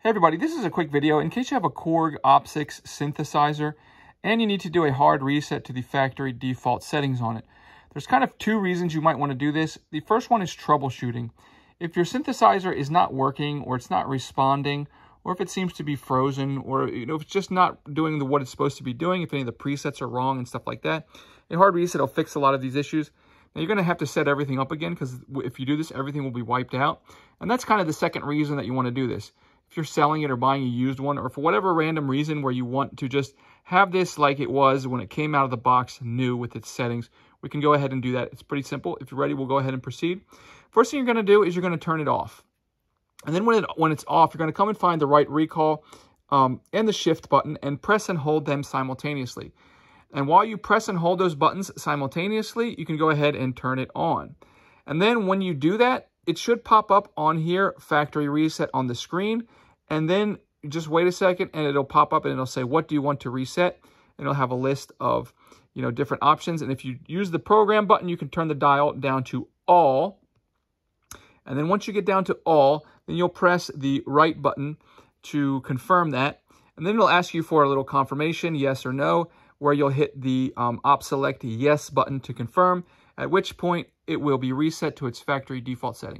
Hey everybody, this is a quick video in case you have a KORG Opsix synthesizer and you need to do a hard reset to the factory default settings on it. There's kind of two reasons you might want to do this. The first one is troubleshooting. If your synthesizer is not working or it's not responding, or if it seems to be frozen, or if it's just not doing what it's supposed to be doing, if any of the presets are wrong and stuff like that, a hard reset will fix a lot of these issues. Now, you're going to have to set everything up again because if you do this, everything will be wiped out. And that's kind of the second reason that you want to do this. If you're selling it or buying a used one, or for whatever random reason where you want to just have this like it was when it came out of the box new with its settings, we can go ahead and do that. It's pretty simple. If you're ready, we'll go ahead and proceed. First thing you're going to do is you're going to turn it off. And then when it's off, you're going to come and find the right recall and the shift button and press and hold them simultaneously. And while you press and hold those buttons simultaneously, you can go ahead and turn it on. And then when you do that, it should pop up on here, factory reset on the screen. And then just wait a second and it'll pop up and it'll say, what do you want to reset? And it'll have a list of, different options. And if you use the program button, you can turn the dial down to all. And then once you get down to all, then you'll press the right button to confirm that. And then it'll ask you for a little confirmation, yes or no, where you'll hit the op select yes button to confirm, at which point it will be reset to its factory default setting.